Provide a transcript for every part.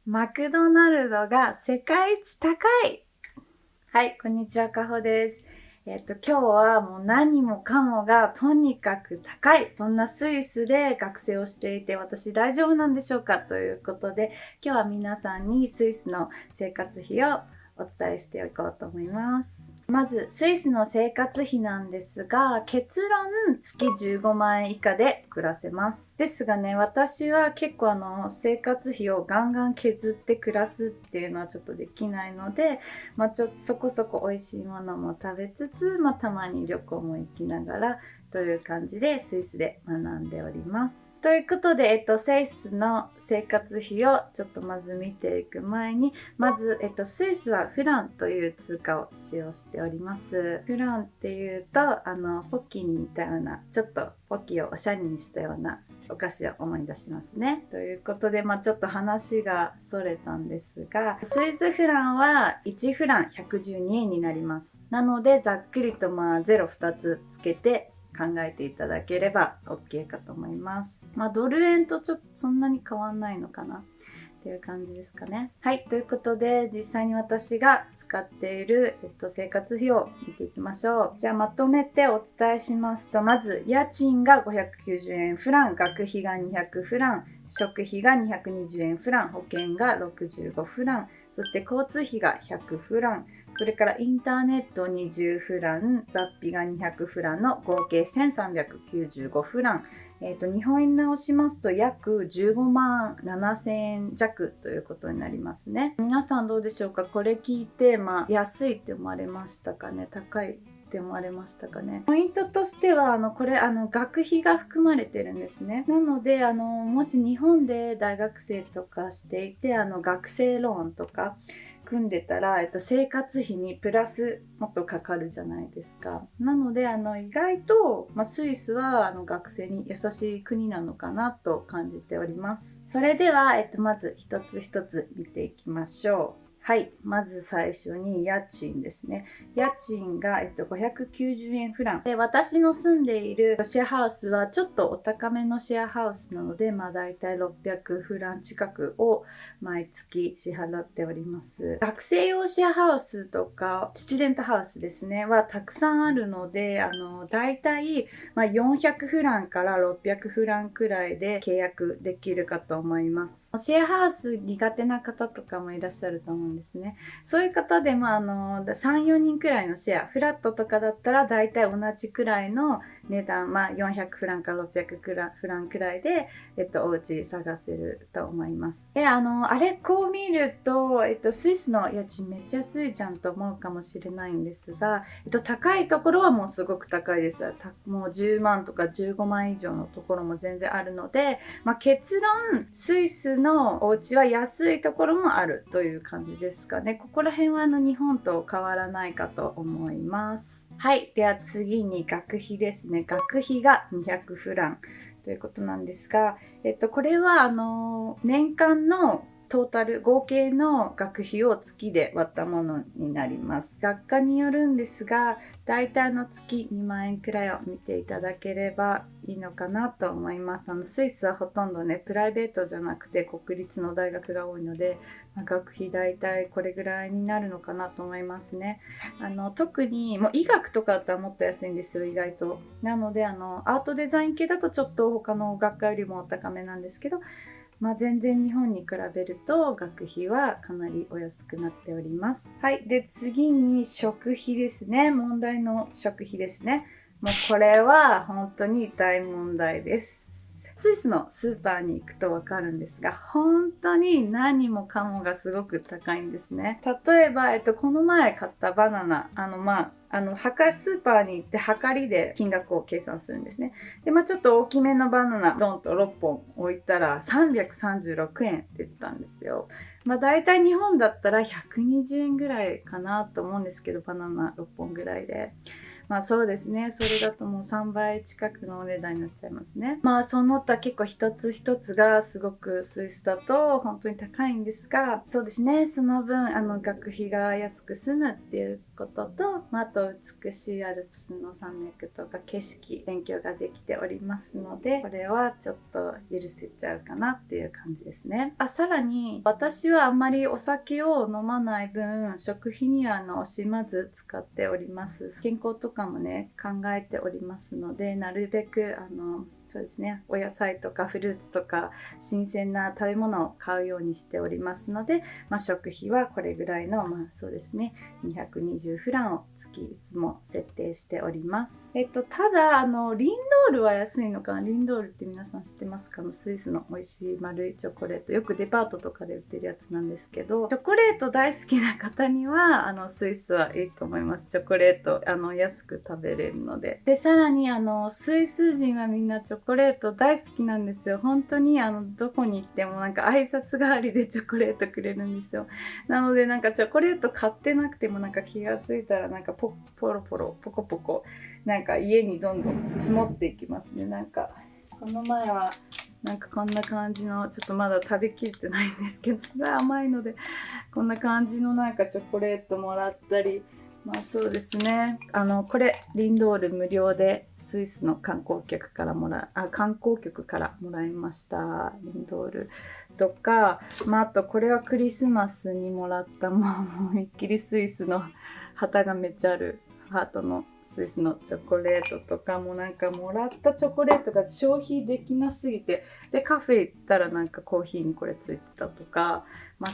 マクドナルドが世界一高い。はい、こんにちは、かほです。今日はもう何もかもがとにかく高い。そんなスイスで学生をしていて私大丈夫なんでしょうかということで、今日は皆さんにスイスの生活費をお伝えしていこうと思います。まずスイスの生活費なんですが、結論月15万円以下で暮らせます。ですがね、私は結構生活費をガンガン削って暮らすっていうのはちょっとできないので、ちょっとそこそこ美味しいものも食べつつ、たまに旅行も行きながらという感じでスイスで学んでおります。ということで、スイスの生活費をちょっとまず見ていく前に、まず、スイスはフランという通貨を使用しております。フランっていうと、ポッキーに似たような、ちょっとポッキーをおしゃれにしたようなお菓子を思い出しますね。ということで、ちょっと話がそれたんですが、スイスフランは1フラン112円になります。なので、ざっくりと0、2つつけて考えていただければ OK かと思います。ドル円とちょっとそんなに変わんないのかなっていう感じですかね。はい、ということで実際に私が使っている、生活費を見ていきましょう。じゃあまとめてお伝えしますと、まず家賃が590円フラン、学費が200フラン、食費が220円フラン、保険が65フラン、そして交通費が100フラン、それからインターネット20フラン、雑費が200フランの合計1395フラン。日本円直しますと約15万7千円弱ということになりますね。皆さんどうでしょうか？これ聞いて、安いって思われましたかね？高いって思われましたかね？ポイントとしてはこれ学費が含まれてるんですね。なのでもし日本で大学生とかしていて学生ローンとか組んでたら、生活費にプラスもっとかかるじゃないですか。なので意外と、スイスは学生に優しい国なのかなと感じております。それでは、まず一つ一つ見ていきましょう。はい、まず最初に家賃ですね。家賃が、590円フランで、私の住んでいるシェアハウスはちょっとお高めのシェアハウスなので、だいたい600フラン近くを毎月支払っております。学生用シェアハウスとかスチューデントハウスですねはたくさんあるので、だいたい400フランから600フランくらいで契約できるかと思います。シェアハウス苦手な方とかもいらっしゃると思うんですね。そういう方でも3、4人くらいのシェア、フラットとかだったらだいたい同じくらいの値段、400フランから600フランくらいで、お家探せると思います。で、あれこう見ると、スイスの家賃めっちゃ安いじゃんと思うかもしれないんですが、高いところはもうすごく高いです。もう10万とか15万以上のところも全然あるので、結論、スイスのお家は安いところもあるという感じですかね。ここら辺は日本と変わらないかと思います。はい。では次に学費ですね。学費が200フランということなんですが、これは年間のトータル合計の学費を月で割ったものになります。学科によるんですが、だいたい月2万円くらいを見ていただければいいのかなと思います。スイスはほとんどね、プライベートじゃなくて国立の大学が多いので、学費だいたいこれぐらいになるのかなと思いますね。特にもう医学とかだったらもっと安いんですよ、意外と。なのでアートデザイン系だとちょっと他の学科よりもお高めなんですけど、全然日本に比べると学費はかなりお安くなっております。はい。で、次に食費ですね。問題の食費ですね。もうこれは本当に大問題です。スイスのスーパーに行くとわかるんですが、本当に何もかもがすごく高いんですね。例えば、この前買ったバナナ、スーパーに行って量りで金額を計算するんですね。で、ちょっと大きめのバナナ、ドンと6本置いたら336円って言ったんですよ。大体日本だったら120円ぐらいかなと思うんですけど、バナナ6本ぐらいで。そうですね。それだともう3倍近くのお値段になっちゃいますね。その他結構一つ一つがすごくスイスだと本当に高いんですが、そうですね。その分学費が安く済むっていうことと、あと美しいアルプスの山脈とか景色勉強ができておりますので、これはちょっと許せちゃうかなっていう感じですね。さらに私はあんまりお酒を飲まない分、食費には惜しまず使っております。健康とかもね考えておりますので、なるべくそうですね、お野菜とかフルーツとか新鮮な食べ物を買うようにしておりますので、食費はこれぐらいの、そうですね、220フランを月いつも設定しております。ただリンドールは安いのかな。リンドールって皆さん知ってますか？スイスの美味しい丸いチョコレート、よくデパートとかで売ってるやつなんですけど、チョコレート大好きな方にはスイスはいいと思います。チョコレート安く食べれるので。でさらにスイス人はみんなチョコレート大好きなんですよ。本当にどこに行ってもなんか挨拶代わりでチョコレートくれるんですよ。なのでなんかチョコレート買ってなくてもなんか気がついたらなんかポロポロポコポコなんか家にどんどん積もっていきますね。なんかこの前はなんかこんな感じの、ちょっとまだ食べきれてないんですけど、すごい甘いのでこんな感じのなんかチョコレートもらったり、そうですね、これリンドール無料でスイスの観光局からもらいましたリンドールとか、あとこれはクリスマスにもらったもう一気りスイスの旗がめっちゃあるハートのスイスのチョコレートとかも、なんかもらったチョコレートが消費できなすぎて、でカフェ行ったらなんかコーヒーにこれついてたとか、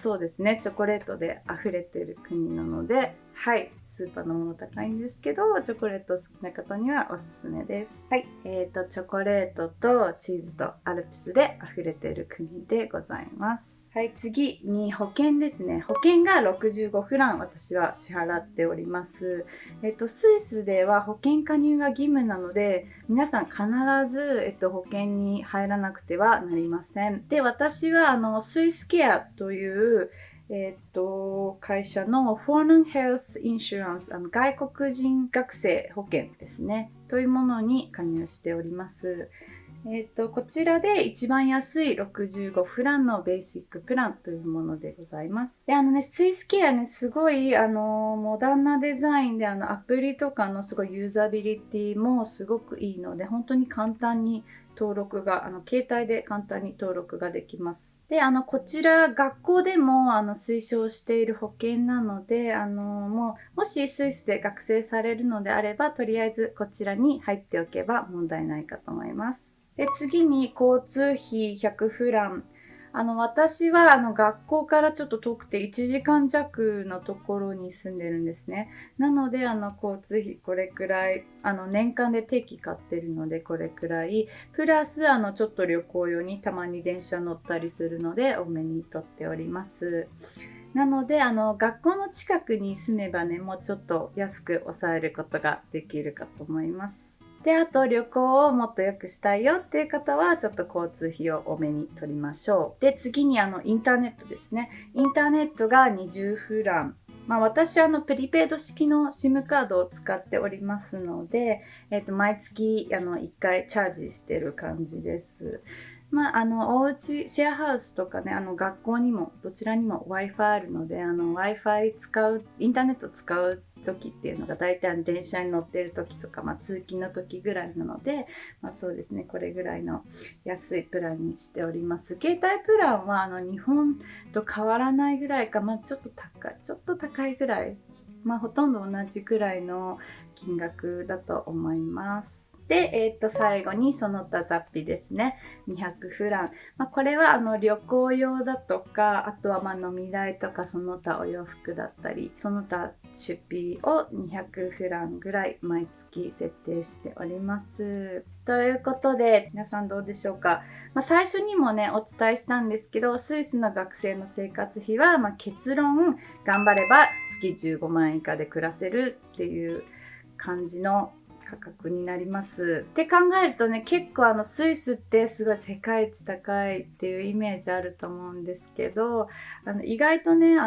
そうですね、チョコレートで溢れてる国なので、はい、スーパーのもの高いんですけど、チョコレート好きな方にはおすすめです。はい、チョコレートとチーズとアルプスで溢れてる国でございます。はい、次に保険ですね。保険が65フラン私は支払っております。スイスでは保険加入が義務なので、皆さん必ず、保険に入らなくてはなりません。で、私はスイスケアという会社の Foreign Health Insurance、外国人学生保険ですね、というものに加入しております。こちらで一番安い65フランのベーシックプランというものでございます。で、スイスケアね、すごい、モダンなデザインで、アプリとかのすごいユーザビリティもすごくいいので、本当に簡単に登録が、携帯で簡単に登録ができます。で、こちら、学校でも、推奨している保険なので、もしスイスで学生されるのであれば、とりあえずこちらに入っておけば問題ないかと思います。で、次に交通費100フラン。私は学校からちょっと遠くて1時間弱のところに住んでるんですね。なので交通費これくらい、年間で定期買ってるのでこれくらい、プラスちょっと旅行用にたまに電車乗ったりするので多めに取っております。なので学校の近くに住めばね、もうちょっと安く抑えることができるかと思います。で、あと旅行をもっと良くしたいよっていう方はちょっと交通費を多めに取りましょう。で、次にインターネットですね。インターネットが20フラン。私プリペイド式の SIM カードを使っておりますので、毎月1回チャージしてる感じです。お家シェアハウスとかね、学校にもどちらにも Wi-Fi あるので、Wi-Fi 使う、インターネット使う時っていうのが大体電車に乗ってる時とか、通勤の時ぐらいなので、そうですね、これぐらいの安いプランにしております。携帯プランは日本と変わらないぐらいか、ちょっと高いぐらい、ほとんど同じくらいの金額だと思います。で、最後にその他雑費ですね。200フラン。これは旅行用だとか、あとは飲み代とかその他お洋服だったり、その他出費を200フランぐらい毎月設定しております。ということで、皆さんどうでしょうか。最初にもね、お伝えしたんですけど、スイスの学生の生活費は、結論、頑張れば月15万円以下で暮らせるっていう感じの価格になります。って考えるとね、結構スイスってすごい世界一高いっていうイメージあると思うんですけど、意外とね、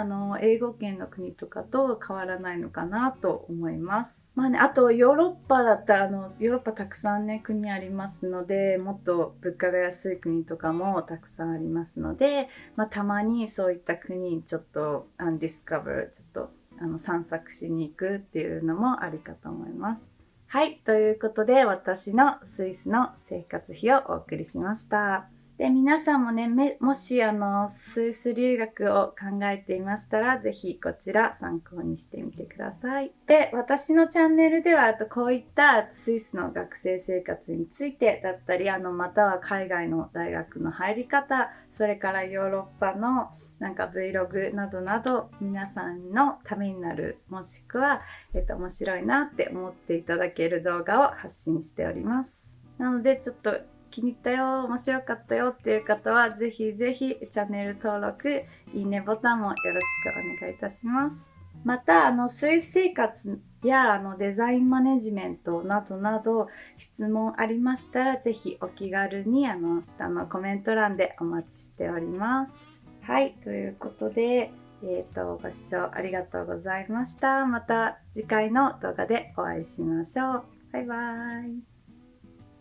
英語圏の国とかと変わらないのかなと思います。まあね、あとヨーロッパだったらヨーロッパたくさんね、国ありますので、もっと物価が安い国とかもたくさんありますので、まあ、たまにそういった国にちょっとディスカバー、ちょっと散策しに行くっていうのもありかと思います。はい、ということで私のスイスの生活費をお送りしました。で、皆さんもね、もしスイス留学を考えていましたら、ぜひこちら参考にしてみてください。で、私のチャンネルでは、こういったスイスの学生生活についてだったり、または海外の大学の入り方、それからヨーロッパのなんか Vlog などなど皆さんのためになる、もしくは、面白いなって思っていただける動画を発信しております。なのでちょっと気に入ったよ、面白かったよっていう方はぜひぜひチャンネル登録、いいねボタンもよろしくお願いいたします。またスイス生活やデザインマネジメントなどなど質問ありましたらぜひお気軽に下のコメント欄でお待ちしております。はい、ということで、ご視聴ありがとうございました。また次回の動画でお会いしましょう。バイバーイ。